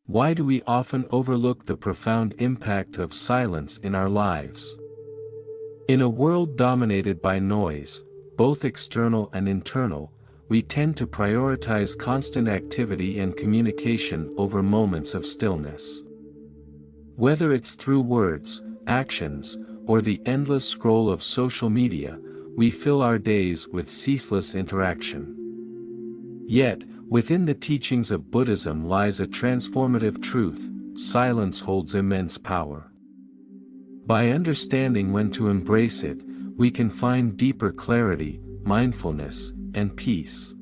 Why do we often overlook the profound impact of silence in our lives? In a world dominated by noise, both external and internal, we tend to prioritize constant activity and communication over moments of stillness. Whether it's through words, actions, or the endless scroll of social media, we fill our days with ceaseless interaction. Yet, within the teachings of Buddhism lies a transformative truth: silence holds immense power. By understanding when to embrace it, we can find deeper clarity, mindfulness, and peace.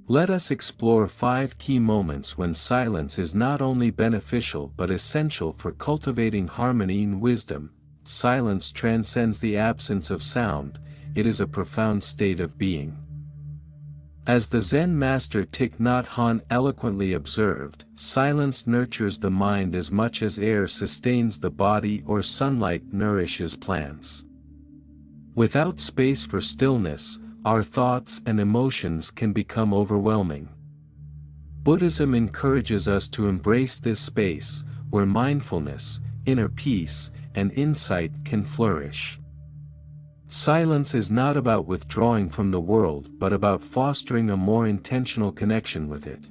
Let us explore 5 key moments when silence is not only beneficial but essential for cultivating harmony and wisdom. Silence transcends the absence of sound, it is a profound state of being. As the Zen master Thich Nhat Hanh eloquently observed, silence nurtures the mind as much as air sustains the body or sunlight nourishes plants. Without space for stillness, our thoughts and emotions can become overwhelming. Buddhism encourages us to embrace this space, where mindfulness, inner peace, and insight can flourish. Silence is not about withdrawing from the world but about fostering a more intentional connection with it.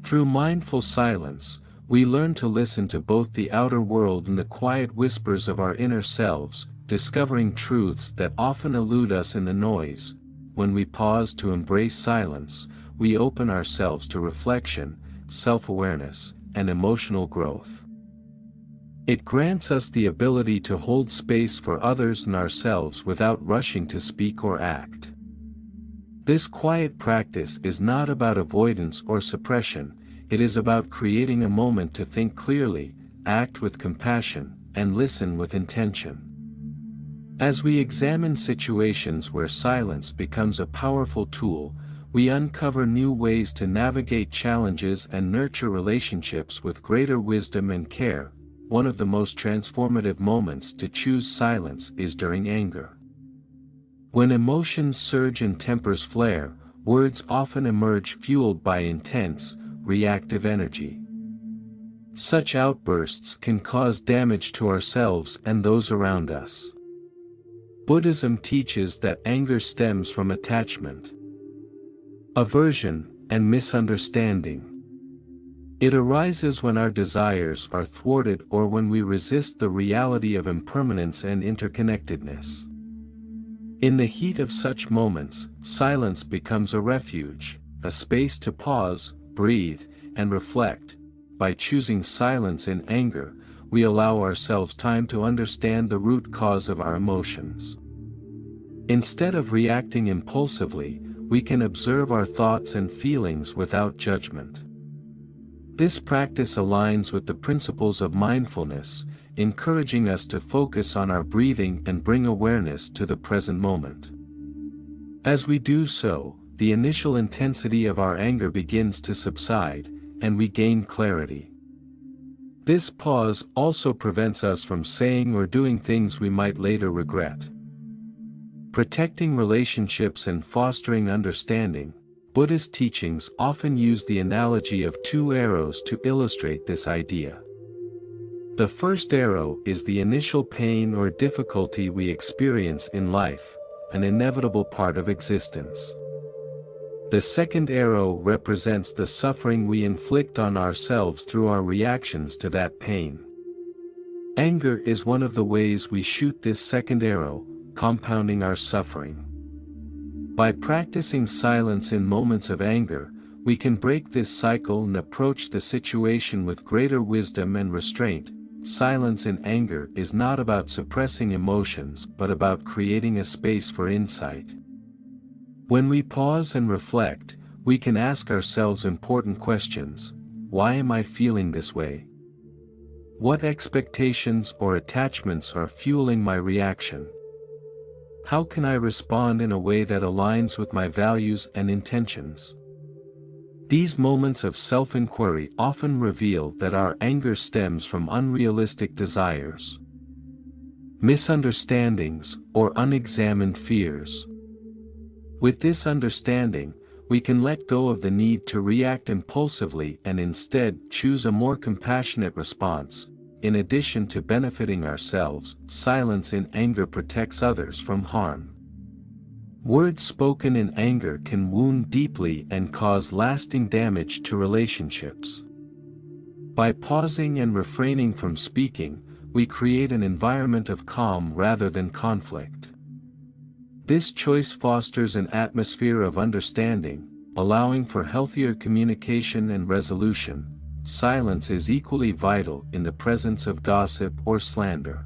Through mindful silence, we learn to listen to both the outer world and the quiet whispers of our inner selves, discovering truths that often elude us in the noise. When we pause to embrace silence, we open ourselves to reflection, self-awareness, and emotional growth. It grants us the ability to hold space for others and ourselves without rushing to speak or act. This quiet practice is not about avoidance or suppression, it is about creating a moment to think clearly, act with compassion, and listen with intention. As we examine situations where silence becomes a powerful tool, we uncover new ways to navigate challenges and nurture relationships with greater wisdom and care. One of the most transformative moments to choose silence is during anger. When emotions surge and tempers flare, words often emerge fueled by intense, reactive energy. Such outbursts can cause damage to ourselves and those around us. Buddhism teaches that anger stems from attachment, aversion, and misunderstanding. It arises when our desires are thwarted or when we resist the reality of impermanence and interconnectedness. In the heat of such moments, silence becomes a refuge, a space to pause, breathe, and reflect. By choosing silence in anger, we allow ourselves time to understand the root cause of our emotions. Instead of reacting impulsively, we can observe our thoughts and feelings without judgment. This practice aligns with the principles of mindfulness, encouraging us to focus on our breathing and bring awareness to the present moment. As we do so, the initial intensity of our anger begins to subside, and we gain clarity. This pause also prevents us from saying or doing things we might later regret. Protecting relationships and fostering understanding, Buddhist teachings often use the analogy of 2 arrows to illustrate this idea. The first arrow is the initial pain or difficulty we experience in life, an inevitable part of existence. The second arrow represents the suffering we inflict on ourselves through our reactions to that pain. Anger is one of the ways we shoot this second arrow, compounding our suffering. By practicing silence in moments of anger, we can break this cycle and approach the situation with greater wisdom and restraint. Silence in anger is not about suppressing emotions but about creating a space for insight. When we pause and reflect, we can ask ourselves important questions. Why am I feeling this way? What expectations or attachments are fueling my reaction? How can I respond in a way that aligns with my values and intentions? These moments of self-inquiry often reveal that our anger stems from unrealistic desires, misunderstandings, or unexamined fears. With this understanding, we can let go of the need to react impulsively and instead choose a more compassionate response. In addition to benefiting ourselves, silence in anger protects others from harm. Words spoken in anger can wound deeply and cause lasting damage to relationships. By pausing and refraining from speaking, we create an environment of calm rather than conflict. This choice fosters an atmosphere of understanding, allowing for healthier communication and resolution. Silence is equally vital in the presence of gossip or slander.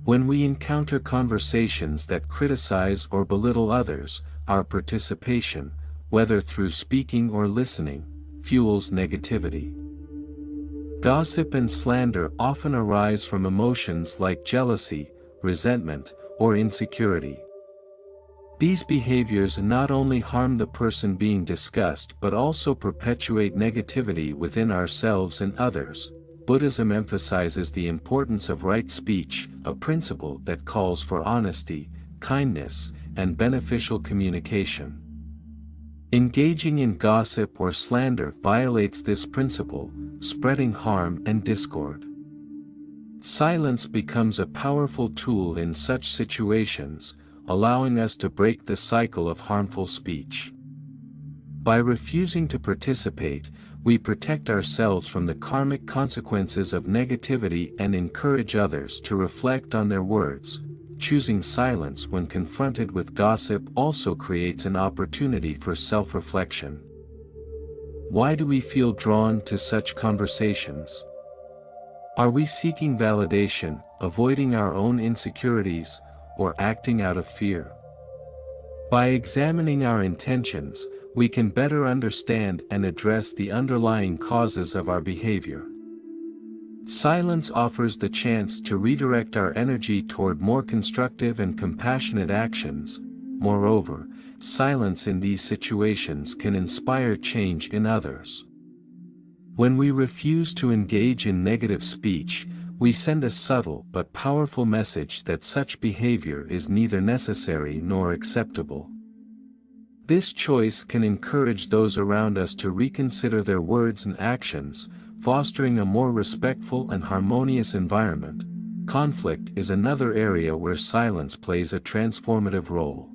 When we encounter conversations that criticize or belittle others, our participation, whether through speaking or listening, fuels negativity. Gossip and slander often arise from emotions like jealousy, resentment, or insecurity. These behaviors not only harm the person being discussed but also perpetuate negativity within ourselves and others. Buddhism emphasizes the importance of right speech, a principle that calls for honesty, kindness, and beneficial communication. Engaging in gossip or slander violates this principle, spreading harm and discord. Silence becomes a powerful tool in such situations, allowing us to break the cycle of harmful speech. By refusing to participate, we protect ourselves from the karmic consequences of negativity and encourage others to reflect on their words. Choosing silence when confronted with gossip also creates an opportunity for self-reflection. Why do we feel drawn to such conversations? Are we seeking validation, avoiding our own insecurities, or acting out of fear? By examining our intentions, we can better understand and address the underlying causes of our behavior. Silence offers the chance to redirect our energy toward more constructive and compassionate actions. Moreover, silence in these situations can inspire change in others. When we refuse to engage in negative speech, we send a subtle but powerful message that such behavior is neither necessary nor acceptable. This choice can encourage those around us to reconsider their words and actions, fostering a more respectful and harmonious environment. Conflict is another area where silence plays a transformative role.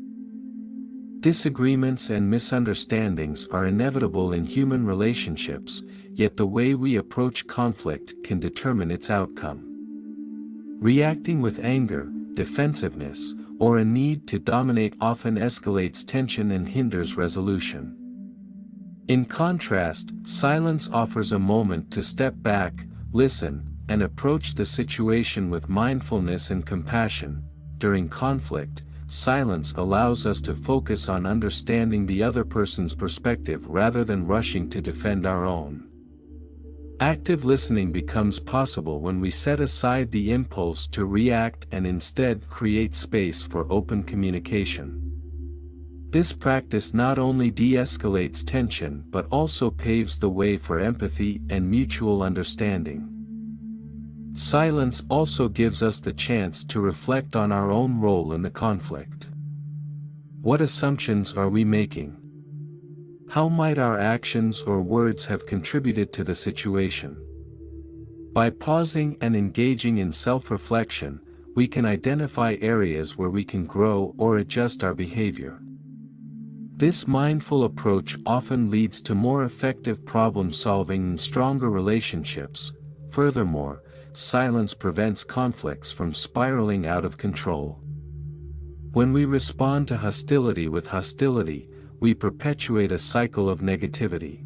Disagreements and misunderstandings are inevitable in human relationships, yet the way we approach conflict can determine its outcome. Reacting with anger, defensiveness, or a need to dominate often escalates tension and hinders resolution. In contrast, silence offers a moment to step back, listen, and approach the situation with mindfulness and compassion. During conflict, silence allows us to focus on understanding the other person's perspective rather than rushing to defend our own. Active listening becomes possible when we set aside the impulse to react and instead create space for open communication. This practice not only de-escalates tension but also paves the way for empathy and mutual understanding. Silence also gives us the chance to reflect on our own role in the conflict. What assumptions are we making? How might our actions or words have contributed to the situation? By pausing and engaging in self-reflection, we can identify areas where we can grow or adjust our behavior. This mindful approach often leads to more effective problem-solving and stronger relationships. Furthermore, silence prevents conflicts from spiraling out of control. When we respond to hostility with hostility, we perpetuate a cycle of negativity.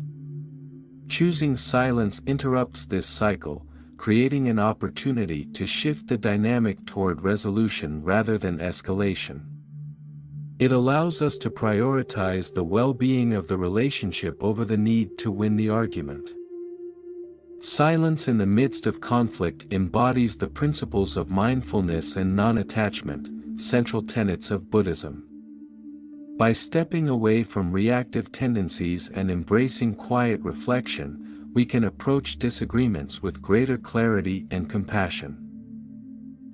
Choosing silence interrupts this cycle, creating an opportunity to shift the dynamic toward resolution rather than escalation. It allows us to prioritize the well-being of the relationship over the need to win the argument. Silence in the midst of conflict embodies the principles of mindfulness and non-attachment, central tenets of Buddhism. By stepping away from reactive tendencies and embracing quiet reflection, we can approach disagreements with greater clarity and compassion.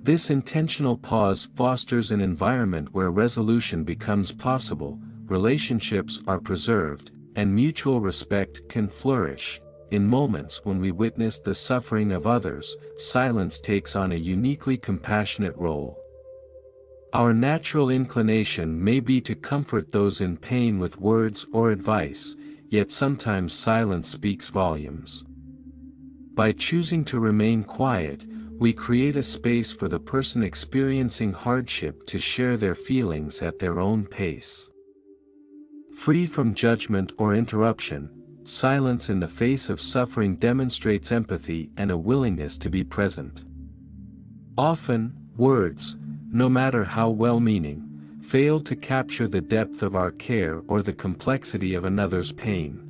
This intentional pause fosters an environment where resolution becomes possible, relationships are preserved, and mutual respect can flourish. In moments when we witness the suffering of others, silence takes on a uniquely compassionate role. Our natural inclination may be to comfort those in pain with words or advice, yet sometimes silence speaks volumes. By choosing to remain quiet, we create a space for the person experiencing hardship to share their feelings at their own pace. Free from judgment or interruption, silence in the face of suffering demonstrates empathy and a willingness to be present. Often, words, no matter how well-meaning, fail to capture the depth of our care or the complexity of another's pain.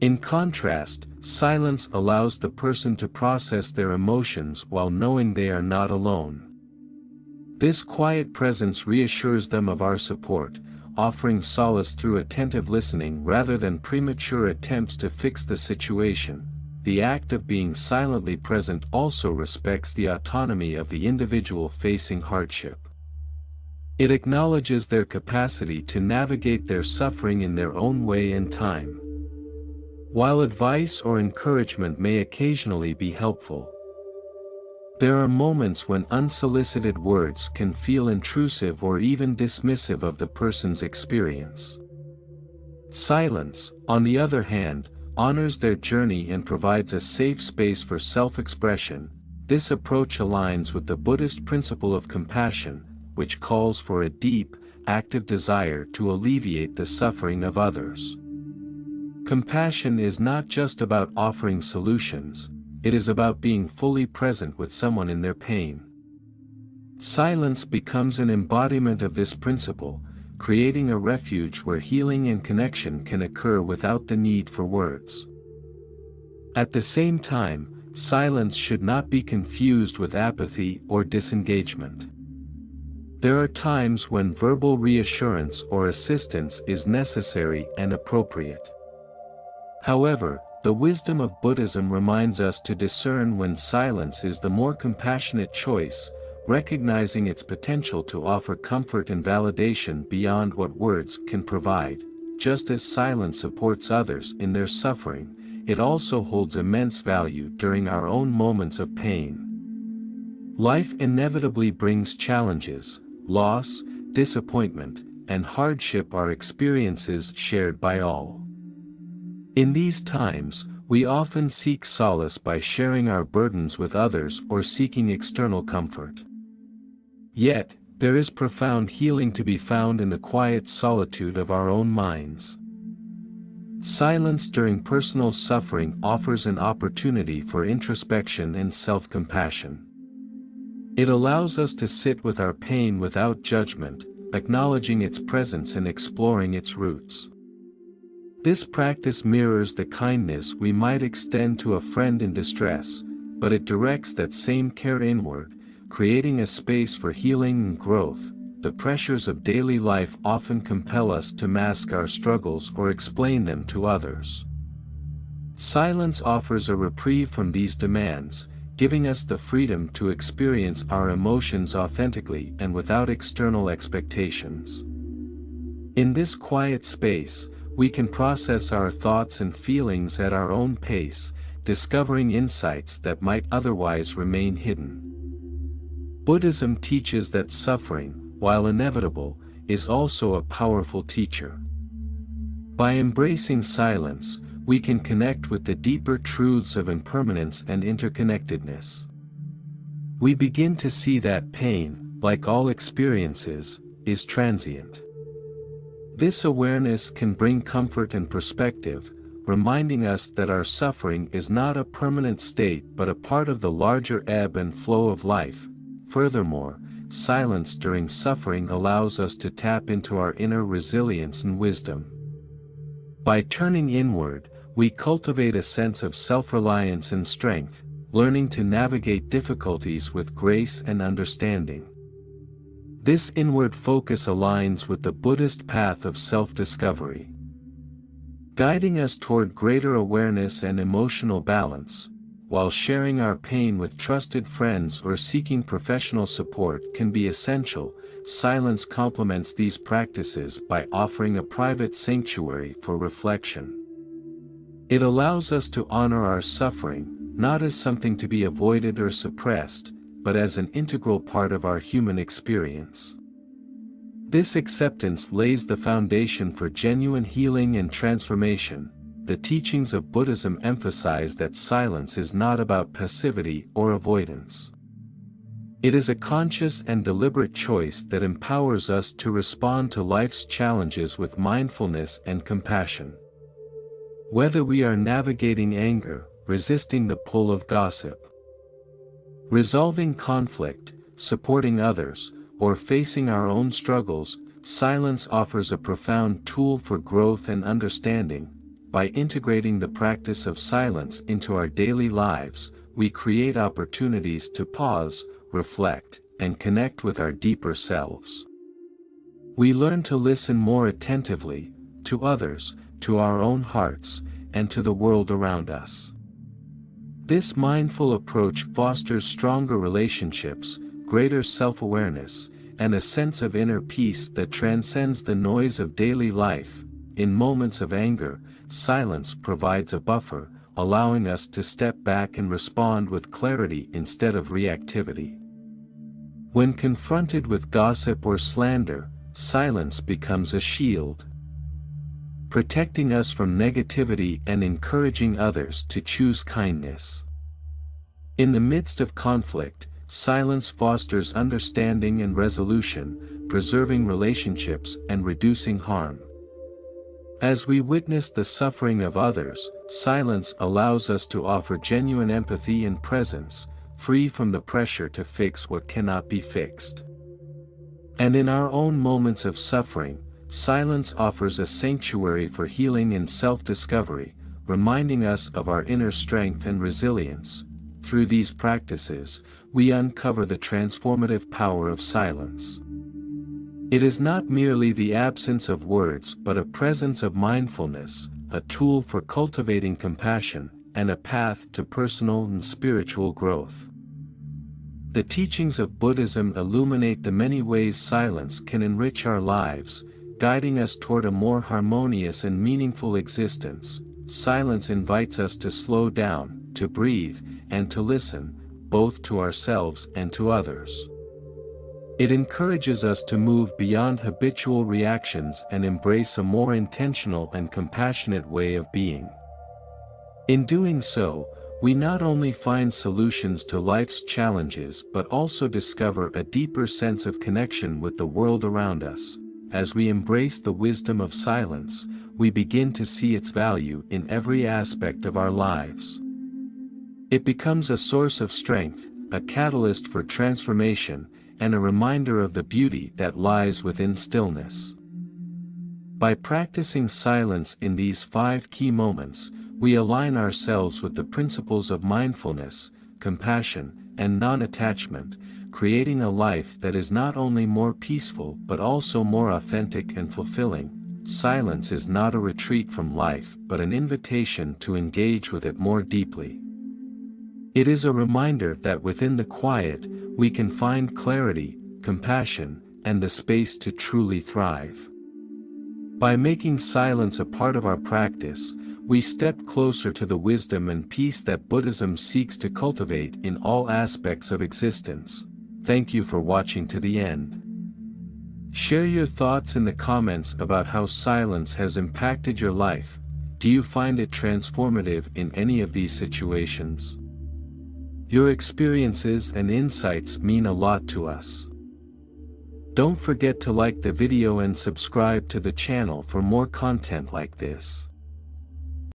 In contrast, silence allows the person to process their emotions while knowing they are not alone. This quiet presence reassures them of our support, offering solace through attentive listening rather than premature attempts to fix the situation. The act of being silently present also respects the autonomy of the individual facing hardship. It acknowledges their capacity to navigate their suffering in their own way and time. While advice or encouragement may occasionally be helpful, there are moments when unsolicited words can feel intrusive or even dismissive of the person's experience. Silence, on the other hand, honors their journey and provides a safe space for self-expression. This approach aligns with the Buddhist principle of compassion, which calls for a deep, active desire to alleviate the suffering of others. Compassion is not just about offering solutions, it is about being fully present with someone in their pain. Silence becomes an embodiment of this principle, creating a refuge where healing and connection can occur without the need for words. At the same time, silence should not be confused with apathy or disengagement. There are times when verbal reassurance or assistance is necessary and appropriate. However, the wisdom of Buddhism reminds us to discern when silence is the more compassionate choice, recognizing its potential to offer comfort and validation beyond what words can provide. Just as silence supports others in their suffering, it also holds immense value during our own moments of pain. Life inevitably brings challenges. Loss, disappointment, and hardship are experiences shared by all. In these times, we often seek solace by sharing our burdens with others or seeking external comfort. Yet, there is profound healing to be found in the quiet solitude of our own minds. Silence during personal suffering offers an opportunity for introspection and self-compassion. It allows us to sit with our pain without judgment, acknowledging its presence and exploring its roots. This practice mirrors the kindness we might extend to a friend in distress, but it directs that same care inward, creating a space for healing and growth. The pressures of daily life often compel us to mask our struggles or explain them to others. Silence offers a reprieve from these demands, giving us the freedom to experience our emotions authentically and without external expectations. In this quiet space, we can process our thoughts and feelings at our own pace, discovering insights that might otherwise remain hidden. Buddhism teaches that suffering, while inevitable, is also a powerful teacher. By embracing silence, we can connect with the deeper truths of impermanence and interconnectedness. We begin to see that pain, like all experiences, is transient. This awareness can bring comfort and perspective, reminding us that our suffering is not a permanent state but a part of the larger ebb and flow of life. Furthermore, silence during suffering allows us to tap into our inner resilience and wisdom. By turning inward, we cultivate a sense of self-reliance and strength, learning to navigate difficulties with grace and understanding. This inward focus aligns with the Buddhist path of self-discovery, guiding us toward greater awareness and emotional balance. While sharing our pain with trusted friends or seeking professional support can be essential, silence complements these practices by offering a private sanctuary for reflection. It allows us to honor our suffering, not as something to be avoided or suppressed, but as an integral part of our human experience. This acceptance lays the foundation for genuine healing and transformation. The teachings of Buddhism emphasize that silence is not about passivity or avoidance. It is a conscious and deliberate choice that empowers us to respond to life's challenges with mindfulness and compassion. Whether we are navigating anger, resisting the pull of gossip, resolving conflict, supporting others, or facing our own struggles, silence offers a profound tool for growth and understanding. By integrating the practice of silence into our daily lives, we create opportunities to pause, reflect, and connect with our deeper selves. We learn to listen more attentively, to others, to our own hearts, and to the world around us. This mindful approach fosters stronger relationships, greater self-awareness, and a sense of inner peace that transcends the noise of daily life. In moments of anger, silence provides a buffer, allowing us to step back and respond with clarity instead of reactivity. When confronted with gossip or slander, silence becomes a shield, protecting us from negativity and encouraging others to choose kindness. In the midst of conflict, silence fosters understanding and resolution, preserving relationships and reducing harm. As we witness the suffering of others, silence allows us to offer genuine empathy and presence, free from the pressure to fix what cannot be fixed. And in our own moments of suffering, silence offers a sanctuary for healing and self-discovery, reminding us of our inner strength and resilience. Through these practices, we uncover the transformative power of silence. It is not merely the absence of words but a presence of mindfulness, a tool for cultivating compassion, and a path to personal and spiritual growth. The teachings of Buddhism illuminate the many ways silence can enrich our lives, guiding us toward a more harmonious and meaningful existence. Silence invites us to slow down, to breathe, and to listen, both to ourselves and to others. It encourages us to move beyond habitual reactions and embrace a more intentional and compassionate way of being. In doing so, we not only find solutions to life's challenges but also discover a deeper sense of connection with the world around us. As we embrace the wisdom of silence, we begin to see its value in every aspect of our lives. It becomes a source of strength, a catalyst for transformation, and a reminder of the beauty that lies within stillness. By practicing silence in these 5 key moments, we align ourselves with the principles of mindfulness, compassion, and non-attachment, creating a life that is not only more peaceful but also more authentic and fulfilling. Silence is not a retreat from life but an invitation to engage with it more deeply. It is a reminder that within the quiet, we can find clarity, compassion, and the space to truly thrive. By making silence a part of our practice, we step closer to the wisdom and peace that Buddhism seeks to cultivate in all aspects of existence. Thank you for watching to the end. Share your thoughts in the comments about how silence has impacted your life. Do you find it transformative in any of these situations? Your experiences and insights mean a lot to us. Don't forget to like the video and subscribe to the channel for more content like this.